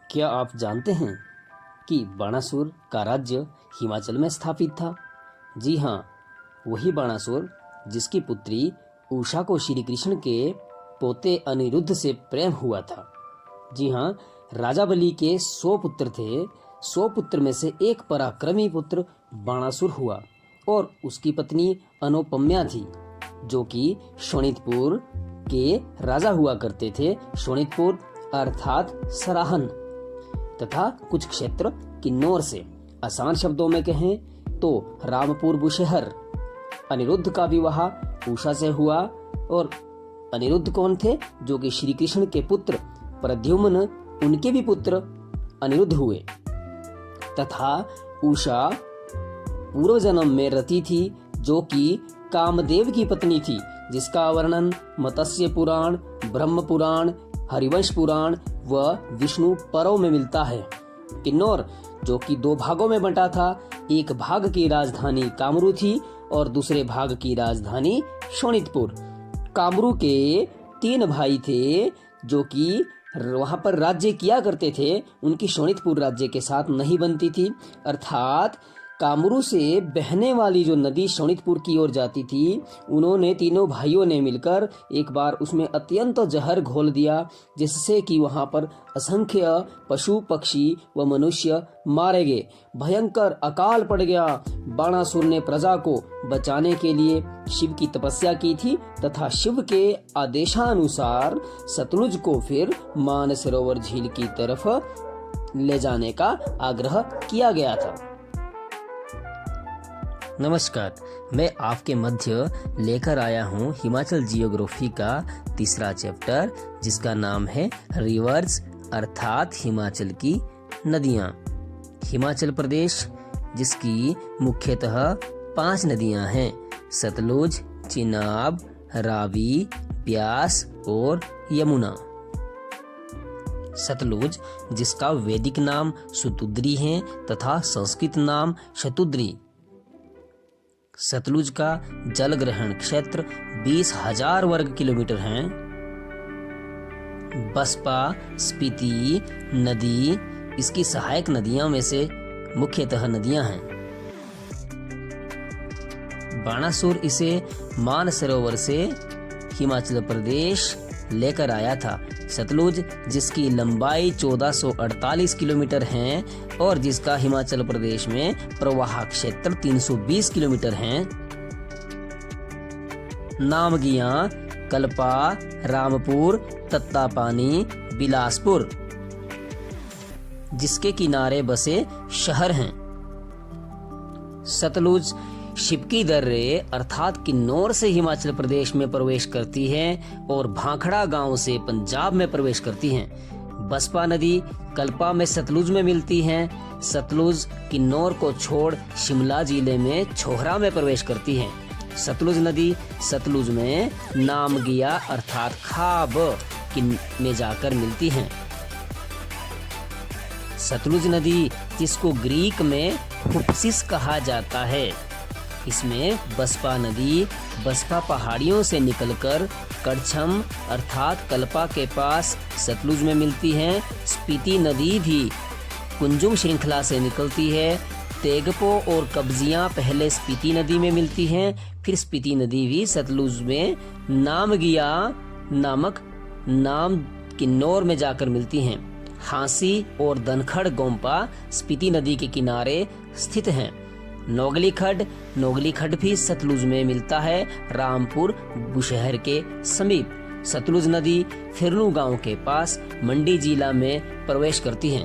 क्या आप जानते हैं कि बाणासुर का राज्य हिमाचल में स्थापित था? जी हाँ, वही बाणासुर जिसकी पुत्री उषा को श्री कृष्ण के पोते अनिरुद्ध से प्रेम हुआ था। जी हाँ, राजा बलि के 100 पुत्र थे। 100 पुत्र में से एक पराक्रमी पुत्र बाणासुर हुआ और उसकी पत्नी अनुपम्या थी, जो कि शोणितपुर के राजा हुआ करते थे। शोणितपुर अर्थात सराहन तथा कुछ क्षेत्र किन्नौर से। आसान शब्दों में कहें तो रामपुर बुशहर। अनिरुद्ध का विवाह उषा से हुआ और अनिरुद्ध कौन थे? जो कि श्री कृष्ण के पुत्र प्रद्युम्न, उनके भी पुत्र अनिरुद्ध हुए। तथा उषा पूर्व जन्म में रति थी, जो कि कामदेव की पत्नी थी, जिसका वर्णन मत्स्य पुराण, ब्रह्म पुराण, हरिवंश पुराण व विष्णु पर्व में मिलता है। किन्नौर, जो कि 2 भागों में बंटा था, एक भाग की राजधानी कामरू थी और दूसरे भाग की राजधानी शोणितपुर। कामरू के 3 भाई थे, जो कि वहां पर राज्य किया करते थे। उनकी शोणितपुर राज्य के साथ नहीं बनती थी, अर्थात कामरू से बहने वाली जो नदी शोणितपुर की ओर जाती थी, उन्होंने तीनों भाइयों ने मिलकर एक बार उसमें अत्यंत जहर घोल दिया, जिससे कि वहां पर असंख्य पशु पक्षी व मनुष्य मारे गए। भयंकर अकाल पड़ गया। बाणासुर ने प्रजा को बचाने के लिए शिव की तपस्या की थी तथा शिव के आदेशानुसार सतलुज को फिर मानसरोवर झील की तरफ ले जाने का आग्रह किया गया था। नमस्कार, मैं आपके मध्य लेकर आया हूँ हिमाचल जियोग्राफी का तीसरा चैप्टर, जिसका नाम है रिवर्स अर्थात हिमाचल की नदियाँ। हिमाचल प्रदेश, जिसकी मुख्यतः 5 नदियाँ हैं: सतलुज, चिनाब, रावी, ब्यास और यमुना। सतलुज, जिसका वैदिक नाम सुतुद्री है तथा संस्कृत नाम शतुद्री। सतलुज का जल ग्रहण क्षेत्र 20,000 वर्ग किलोमीटर है। बसपा, स्पीति नदी इसकी सहायक नदियों में से मुख्यतः नदियां हैं। बाणासुर इसे मानसरोवर से हिमाचल प्रदेश लेकर आया था। सतलुज, जिसकी लंबाई 1448 किलोमीटर है और जिसका हिमाचल प्रदेश में प्रवाह क्षेत्र 320 किलोमीटर है। नामगियां, कल्पा, रामपुर, तत्तापानी, बिलासपुर, जिसके किनारे बसे शहर हैं। सतलुज शिवकी दर्रे अर्थात किन्नौर से हिमाचल प्रदेश में प्रवेश करती है और भाखड़ा गांव से पंजाब में प्रवेश करती है। बसपा नदी कल्पा में सतलुज में मिलती है। सतलुज किन्नौर को छोड़ शिमला जिले में छोहरा में प्रवेश करती है। सतलुज नदी सतलुज में नामगिया अर्थात खाब में जाकर मिलती है। सतलुज नदी, जिसको ग्रीक में हुप्सिस कहा जाता है, इसमें बसपा नदी बसपा पहाड़ियों से निकलकर कड़छम अर्थात कल्पा के पास सतलुज में मिलती है। स्पीति नदी भी कुंजुम श्रृंखला से निकलती है। तेगपो और कब्जियां पहले स्पीति नदी में मिलती हैं, फिर स्पीति नदी भी सतलुज में नामगिया नामक नाम किन्नौर में जाकर मिलती हैं। हांसी और धनखड़ गोम्पा स्पीति नदी के किनारे स्थित हैं। नोगली खड्ड भी सतलुज में मिलता है, रामपुर बुशहर के समीप। सतलुज नदी फिरनू गांव के पास मंडी जिला में प्रवेश करती है,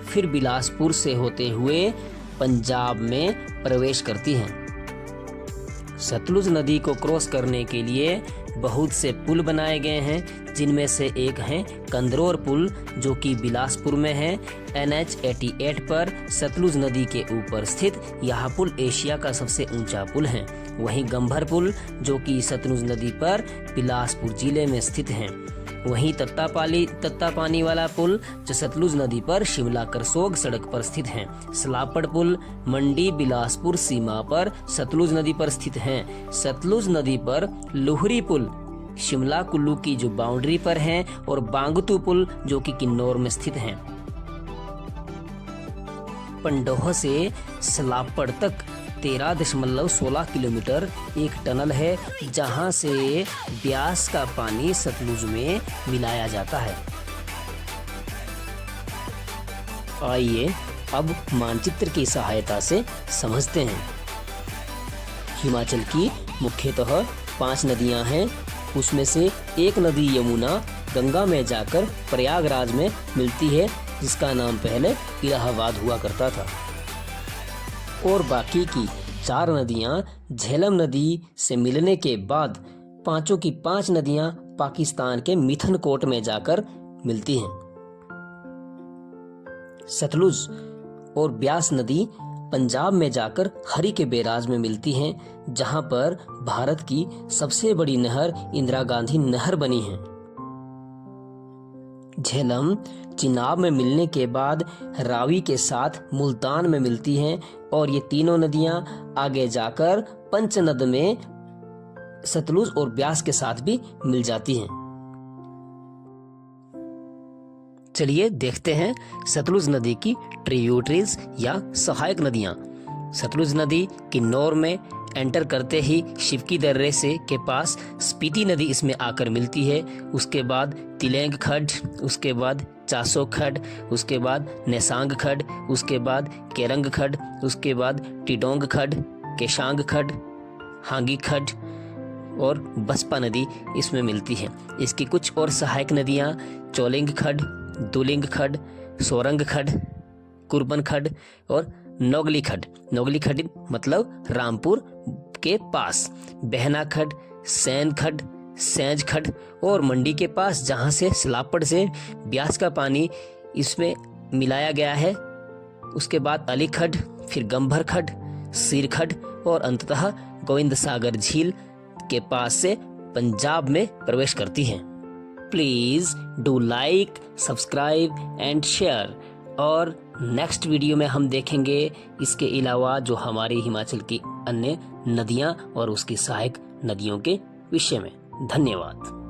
फिर बिलासपुर से होते हुए पंजाब में प्रवेश करती है। सतलुज नदी को क्रॉस करने के लिए बहुत से पुल बनाए गए हैं, जिनमें से एक है कंदरौर पुल, जो कि बिलासपुर में है। NH 88 पर सतलुज नदी के ऊपर स्थित यह पुल एशिया का सबसे ऊंचा पुल है। वहीं गंभर पुल, जो कि सतलुज नदी पर बिलासपुर जिले में स्थित है। वहीं तत्तापानी वाला पुल, जो सतलुज नदी पर शिमला करसोग सड़क पर स्थित है। सलापड़ पुल मंडी बिलासपुर सीमा पर सतलुज नदी पर स्थित है। सतलुज नदी पर लुहरी पुल शिमला कुल्लू की जो बाउंड्री पर हैं, और बांगतू पुल जो कि किन्नौर में स्थित हैं। पंडोह से सलापड़ तक 13.16 किलोमीटर एक टनल है, जहां से ब्यास का पानी सतलुज में मिलाया जाता है। आइए अब मानचित्र की सहायता से समझते हैं। हिमाचल की मुख्यतः 5 नदियां हैं। उसमें से एक नदी यमुना गंगा में जाकर प्रयागराज में मिलती है, जिसका नाम पहले इलाहाबाद हुआ करता था। और बाकी की 4 नदियां झेलम नदी से मिलने के बाद पांचों की 5 नदियां पाकिस्तान के मिथनकोट में जाकर मिलती हैं। सतलुज और ब्यास नदी पंजाब में जाकर हरी के बैराज में मिलती हैं, जहां पर भारत की सबसे बड़ी नहर इंदिरा गांधी नहर बनी है। झेलम चिनाब में मिलने के बाद रावी के साथ मुल्तान में मिलती हैं, और ये तीनों नदियां आगे जाकर पंचनद में सतलुज और ब्यास के साथ भी मिल जाती हैं। चलिए देखते हैं सतलुज नदी की ट्रिब्यूटरीज या सहायक नदियां। सतलुज नदी किन्नौर में एंटर करते ही शिवकी दर्रे से के पास स्पीति नदी इसमें आकर मिलती है। उसके बाद तिलेंग खड्ड, उसके बाद चासो खड्ड, उसके बाद नेसांग खड्ड, उसके बाद केरंग खड्ड, उसके बाद टिडोंग खड्ड, केशांग खड्ड, हांगी खड्ड और बसपा नदी इसमें मिलती है। इसकी कुछ और सहायक नदियां चोलिंग खड्ड, दुलिंग खड्ड, सोरंग खड्ड, कुर्बन खड्ड और नोगली खड्ड। नोगली खड्ड मतलब रामपुर के पास, बहना खड्ड, सैन खड्ड, सैंज खड्ड और मंडी के पास, जहां से सलापड़ से ब्यास का पानी इसमें मिलाया गया है। उसके बाद अली खड्ड, फिर गंभर खड्ड, सिर खड्ड और अंततः गोविंद सागर झील के पास से पंजाब में प्रवेश करती हैं। Please do like, subscribe and share. और नेक्स्ट वीडियो में हम देखेंगे इसके अलावा जो हमारी हिमाचल की अन्य नदियां और उसकी सहायक नदियों के विषय में। धन्यवाद।